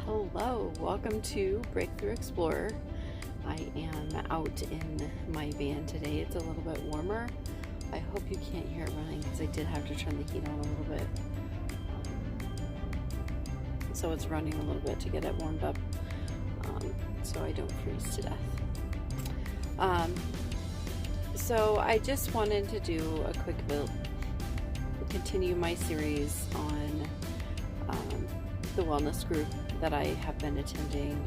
Hello, welcome to Breakthrough Explorer. I am out in my van today. It's a little bit warmer. I hope you can't hear it running because I did have to turn the heat on a little bit. So it's running a little bit to get it warmed up so I don't freeze to death. So I just wanted to do a quick continue my series on the wellness group that I have been attending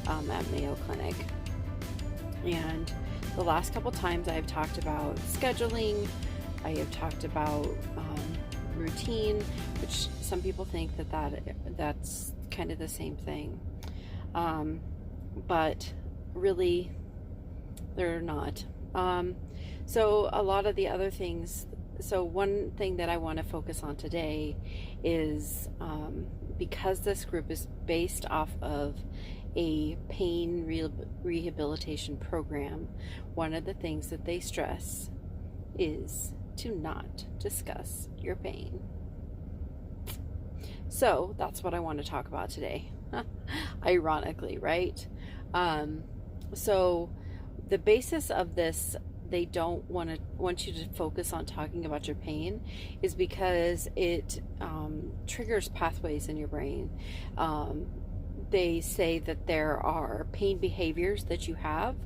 at Mayo Clinic. And the last couple times I've talked about scheduling, I have talked about routine, which some people think that's kind of the same thing. But really they're not. So a lot of the other things, so one thing that I want to focus on today is because this group is based off of a pain rehabilitation program, one of the things that they stress is to not discuss your pain. So that's what I want to talk about today. Ironically, right? So the basis of this, they don't want you to focus on talking about your pain, is because it triggers pathways in your brain. They say that there are pain behaviors that you have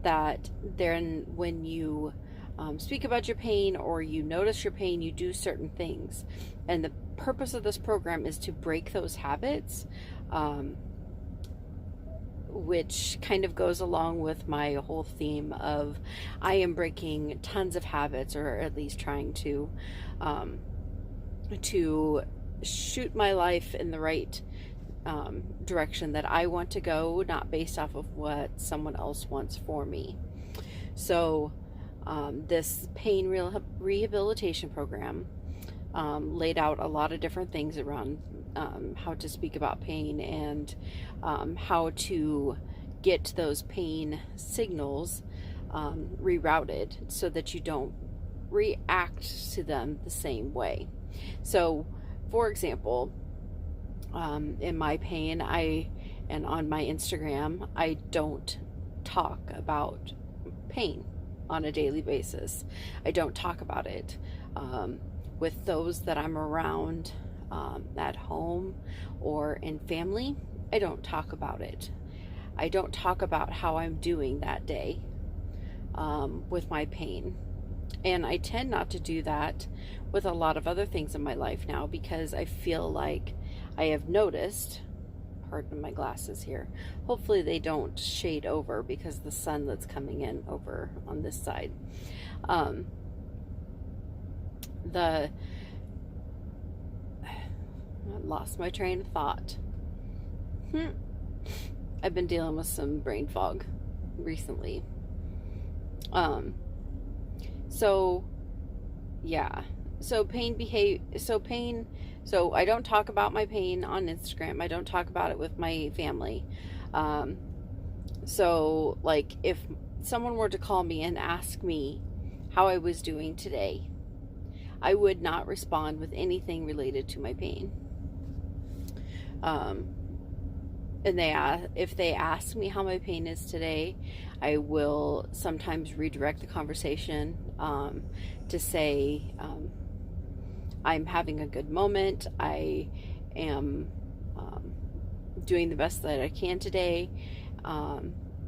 that then when you speak about your pain or you notice your pain, you do certain things. And the purpose of this program is to break those habits, which kind of goes along with my whole theme of I am breaking tons of habits, or at least trying to shoot my life in the right direction that I want to go, not based off of what someone else wants for me. So this pain rehabilitation program laid out a lot of different things around how to speak about pain and how to get those pain signals rerouted so that you don't react to them the same way. So, for example, in my pain, and on my Instagram, I don't talk about pain on a daily basis. I don't talk about it with those that I'm around at home or in family. I don't talk about it. I don't talk about how I'm doing that day with my pain. And I tend not to do that with a lot of other things in my life now, because I feel like I have noticed, pardon my glasses here, hopefully they don't shade over because the sun that's coming in over on this side. I lost my train of thought. I've been dealing with some brain fog recently. So I don't talk about my pain on Instagram. I don't talk about it with my family. So like if someone were to call me and ask me how I was doing today, I would not respond with anything related to my pain. And if they ask me how my pain is today, I will sometimes redirect the conversation to say, I'm having a good moment. I am doing the best that I can today,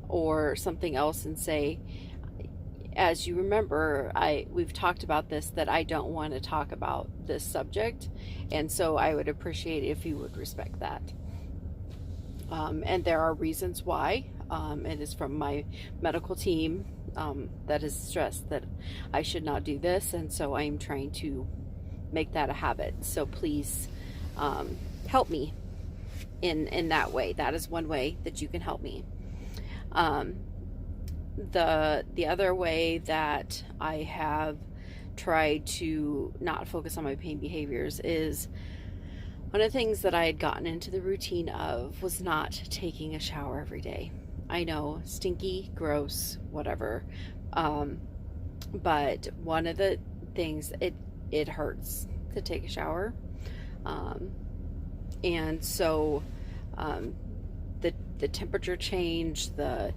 or something else, and say, as you remember, we've talked about this, that I don't want to talk about this subject, and so I would appreciate if you would respect that. And there are reasons why. It is from my medical team that has stressed that I should not do this, and so I am trying to make that a habit. So please help me in that way. That is one way that you can help me. The other way that I have tried to not focus on my pain behaviors is, one of the things that I had gotten into the routine of was not taking a shower every day. I know, stinky, gross, whatever. But one of the things, it hurts to take a shower. And so the temperature change, there's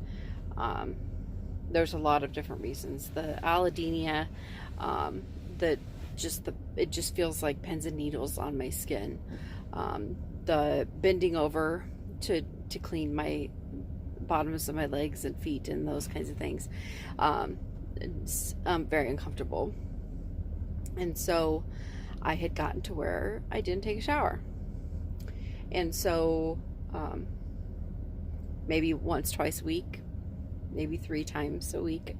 a lot of different reasons. The allodynia, the it just feels like pins and needles on my skin. The bending over to clean my bottoms of my legs and feet and those kinds of things, it's very uncomfortable. And so I had gotten to where I didn't take a shower. And so maybe once, twice a week, maybe 3 times a week,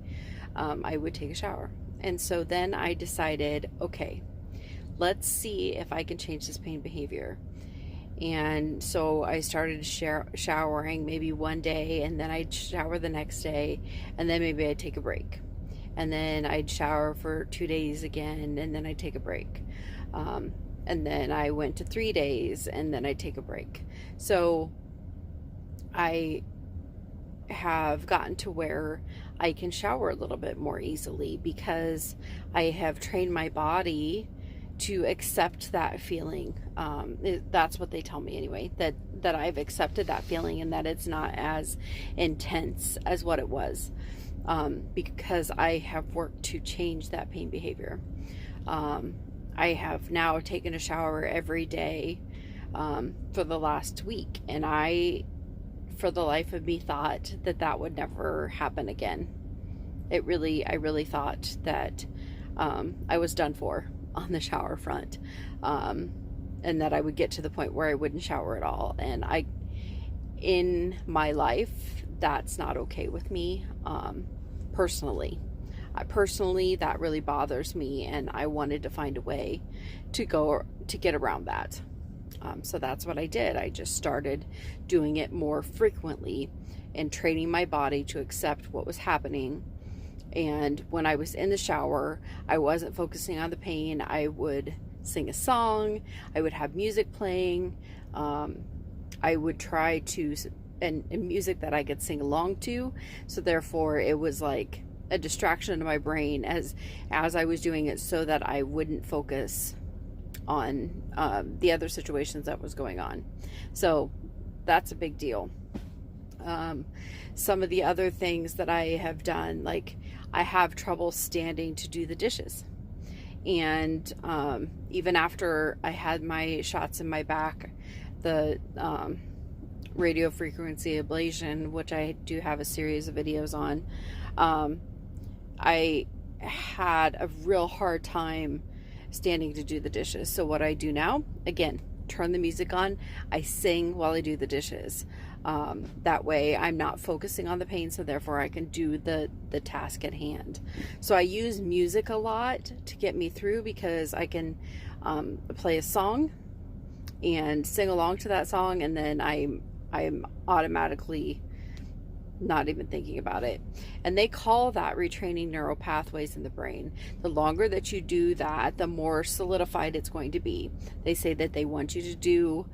I would take a shower. And so then I decided, okay, let's see if I can change this pain behavior. And so I started showering maybe one day, and then I'd shower the next day, and then maybe I'd take a break. And then I'd shower for 2 days again, and then I'd take a break. And then I went to 3 days, and then I'd take a break. So I have gotten to where I can shower a little bit more easily, because I have trained my body to accept that feeling. That's what they tell me anyway, that I've accepted that feeling, and that it's not as intense as what it was, because I have worked to change that pain behavior. I have now taken a shower every day for the last week, and I, for the life of me, thought that would never happen again. I really thought that I was done for on the shower front, and that I would get to the point where I wouldn't shower at all. And in my life, that's not okay with me. Personally, that really bothers me, and I wanted to find a way to get around that. So that's what I did. I just started doing it more frequently and training my body to accept what was happening. And when I was in the shower, I wasn't focusing on the pain. I would sing a song. I would have music playing. I would try to, and music that I could sing along to. So therefore, it was like a distraction to my brain as I was doing it, so that I wouldn't focus on the other situations that was going on. So that's a big deal. Some of the other things that I have done, like I have trouble standing to do the dishes. And even after I had my shots in my back, the radio frequency ablation, which I do have a series of videos on, I had a real hard time standing to do the dishes. So what I do now, again, turn the music on, I sing while I do the dishes. That way I'm not focusing on the pain, so therefore I can do the task at hand. So I use music a lot to get me through, because I can play a song and sing along to that song, and then I'm automatically not even thinking about it. And they call that retraining neural pathways in the brain. The longer that you do that, the more solidified it's going to be. They say that they want you to do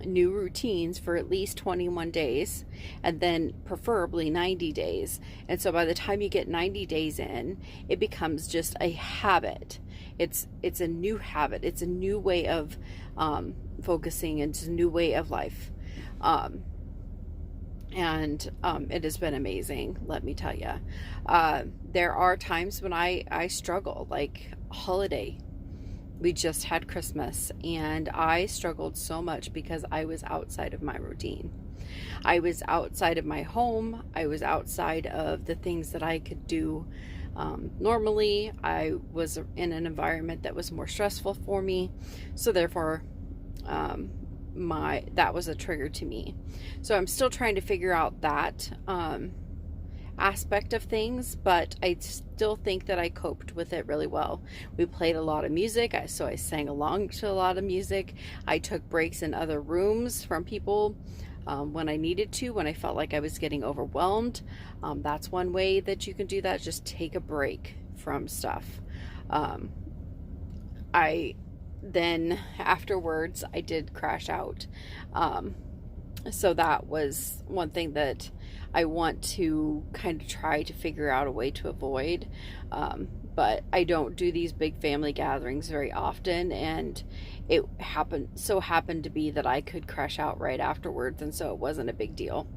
new routines for at least 21 days, and then preferably 90 days. And so by the time you get 90 days in, it becomes just a habit. It's a new habit. It's a new way of focusing. It's a new way of life. And it has been amazing, let me tell you. There are times when I struggle, like holiday. We just had Christmas, and I struggled so much because I was outside of my routine. I was outside of my home. I was outside of the things that I could do normally. I was in an environment that was more stressful for me. So therefore, that was a trigger to me. So I'm still trying to figure out that aspect of things, but I still think that I coped with it really well. We played a lot of music, so I sang along to a lot of music. I took breaks in other rooms from people when I needed to, when I felt like I was getting overwhelmed. That's one way that you can do that, just take a break from stuff. Then afterwards, I did crash out. So that was one thing that I want to kind of try to figure out a way to avoid. But I don't do these big family gatherings very often, and it happened to be that I could crash out right afterwards, and so it wasn't a big deal.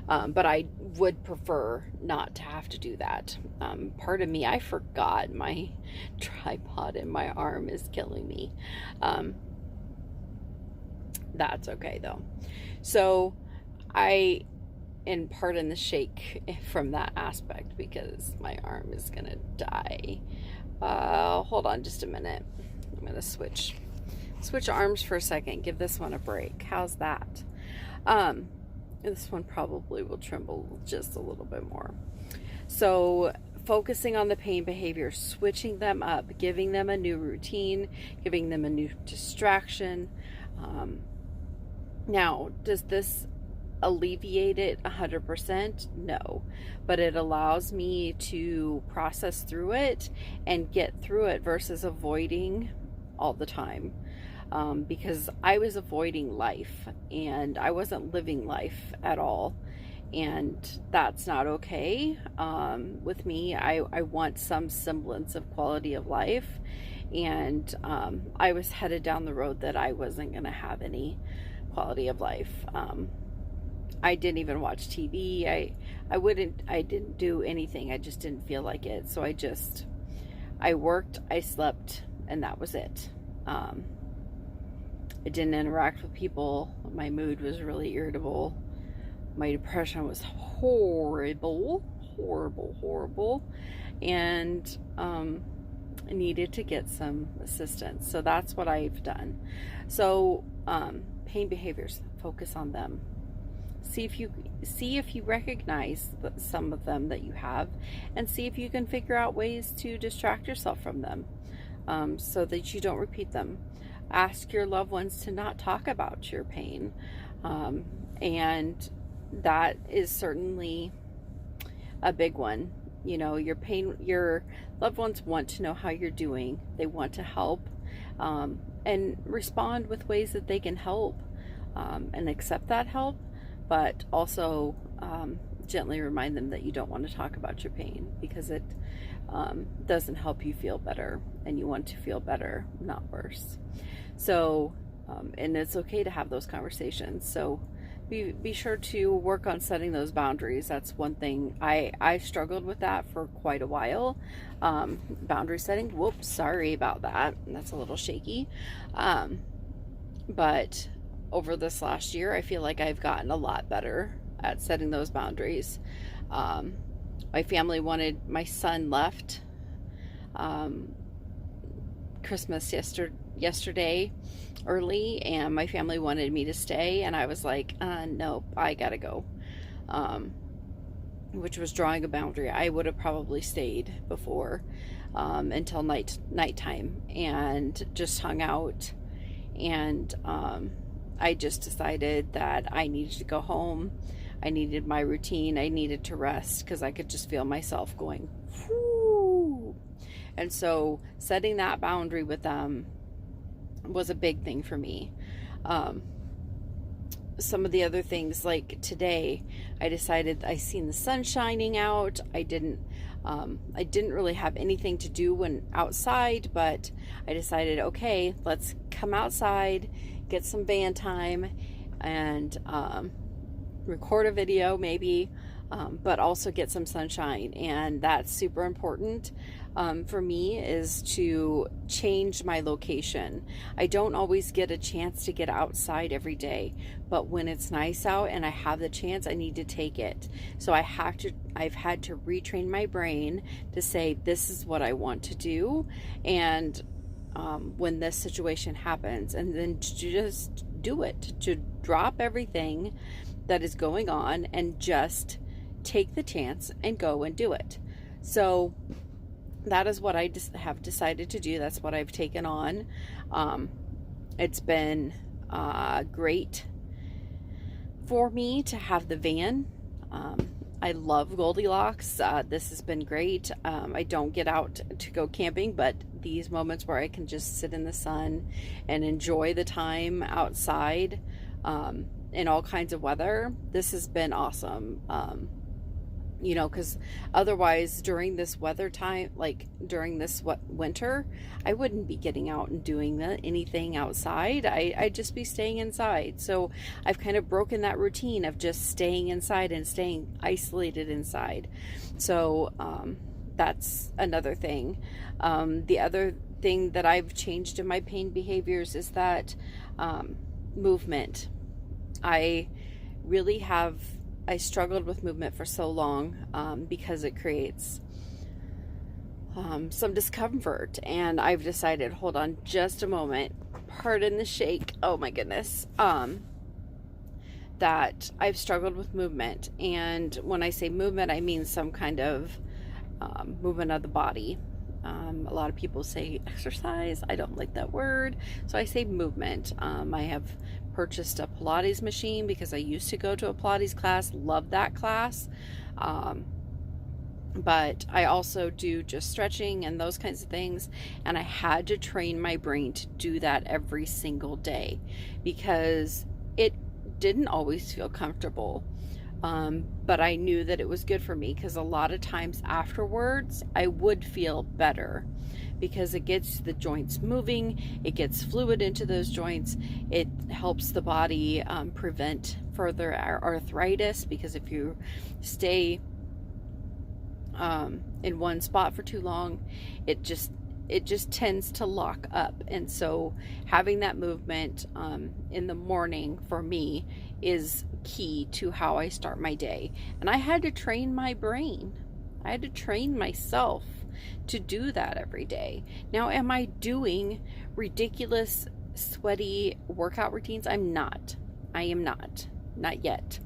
But I would prefer not to have to do that. Part of me, I forgot my tripod in my arm is killing me. That's okay though. So I, and pardon the shake from that aspect because my arm is gonna die. Hold on just a minute. I'm gonna switch arms for a second. Give this one a break. How's that? This one probably will tremble just a little bit more. So focusing on the pain behaviors, switching them up, giving them a new routine, giving them a new distraction. Now, does this alleviate it 100%? No, but it allows me to process through it and get through it versus avoiding all the time. Because I was avoiding life and I wasn't living life at all, and that's not okay. With me, I want some semblance of quality of life, and I was headed down the road that I wasn't going to have any quality of life. I didn't even watch TV. I didn't do anything. I just didn't feel like it. So I worked, I slept, and that was it. I didn't interact with people. My mood was really irritable. My depression was horrible. And I needed to get some assistance. So that's what I've done. So pain behaviors, focus on them. See if you recognize some of them that you have, and see if you can figure out ways to distract yourself from them, so that you don't repeat them. Ask your loved ones to not talk about your pain, and that is certainly a big one. You know, your loved ones want to know how you're doing. They want to help, and respond with ways that they can help, and accept that help, but also gently remind them that you don't want to talk about your pain, because it doesn't help you feel better, and you want to feel better, not worse. So, and it's okay to have those conversations. So be sure to work on setting those boundaries. That's one thing. I struggled with that for quite a while. Boundary setting. Whoops, sorry about that. That's a little shaky. But over this last year, I feel like I've gotten a lot better at setting those boundaries. My family wanted, my son left Christmas yesterday early, and my family wanted me to stay, and I was like, nope, I gotta go. Which was drawing a boundary. I would have probably stayed before until nighttime and just hung out, and I just decided that I needed to go home. I needed my routine. I needed to rest because I could just feel myself going, whoo. And so setting that boundary with them was a big thing for me. Some of the other things, like today, I decided I seen the sun shining out. I didn't really have anything to do when outside, but I decided, okay, let's come outside, get some van time, and record a video maybe, but also get some sunshine. And that's super important for me, is to change my location. I don't always get a chance to get outside every day, but when it's nice out and I have the chance, I need to take it. So I've had to retrain my brain to say, this is what I want to do, and when this situation happens, and then just do it, to drop everything that is going on and just take the chance and go and do it. So that is what I have decided to do. That's what I've taken on. It's been great for me to have the van. I love Goldilocks. This has been great. I don't get out to go camping, but these moments where I can just sit in the sun and enjoy the time outside, in all kinds of weather, this has been awesome. You know, because otherwise during this weather time, like during this winter, I wouldn't be getting out and doing anything outside. I'd just be staying inside. So I've kind of broken that routine of just staying inside and staying isolated inside. So that's another thing. The other thing that I've changed in my pain behaviors is that movement. I struggled with movement for so long because it creates some discomfort, and I've decided, hold on just a moment, pardon the shake, oh my goodness, that I've struggled with movement. And when I say movement, I mean some kind of movement of the body. A lot of people say exercise. I don't like that word, so I say movement. I have purchased a Pilates machine because I used to go to a Pilates class, love that class, but I also do just stretching and those kinds of things, and I had to train my brain to do that every single day because it didn't always feel comfortable. But I knew that it was good for me because a lot of times afterwards I would feel better because it gets the joints moving, it gets fluid into those joints, it helps the body prevent further arthritis, because if you stay in one spot for too long, it just tends to lock up. And so having that movement in the morning for me is key to how I start my day. And I had to train my brain. I had to train myself to do that every day. Now, am I doing ridiculous, sweaty workout routines? I'm not. I am not. Not yet.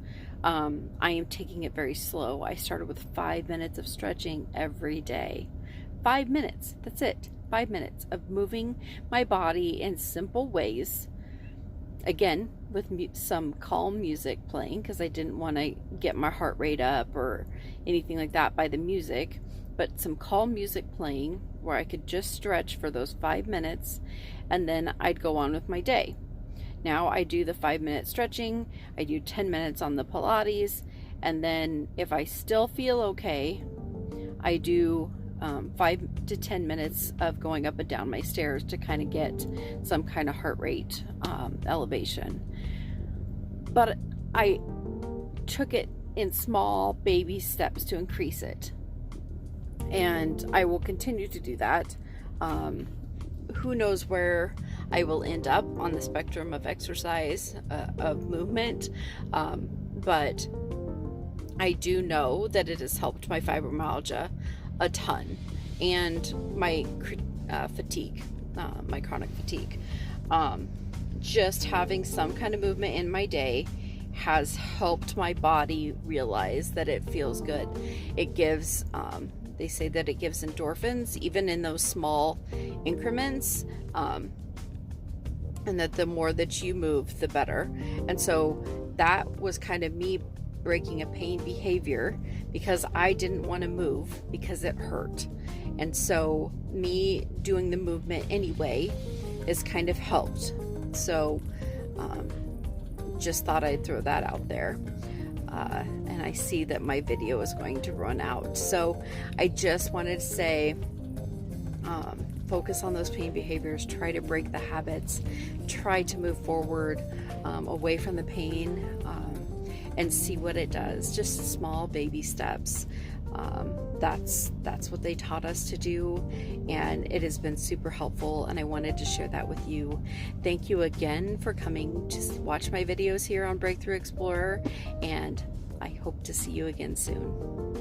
I am taking it very slow. I started with 5 minutes of stretching every day. 5 minutes. That's it. 5 minutes of moving my body in simple ways. Again, with some calm music playing, because I didn't want to get my heart rate up or anything like that by the music, but some calm music playing where I could just stretch for those 5 minutes, and then I'd go on with my day. Now I do the 5-minute stretching, I do 10 minutes on the Pilates, and then if I still feel okay, I do 5 to 10 minutes of going up and down my stairs to kind of get some kind of heart rate elevation. But I took it in small baby steps to increase it, and I will continue to do that. Who knows where I will end up on the spectrum of exercise, of movement, but I do know that it has helped my fibromyalgia a ton, and my fatigue, my chronic fatigue. Just having some kind of movement in my day has helped my body realize that it feels good. It gives, they say that it gives endorphins, even in those small increments, and that the more that you move, the better. And so that was kind of me breaking a pain behavior because I didn't want to move because it hurt. And so me doing the movement anyway is kind of helped. So just thought I'd throw that out there. And I see that my video is going to run out. So I just wanted to say, focus on those pain behaviors, try to break the habits, try to move forward away from the pain, and see what it does. Just small baby steps. That's what they taught us to do, and it has been super helpful, and I wanted to share that with you. Thank you again for coming to watch my videos here on Breakthrough Explorer, and I hope to see you again soon.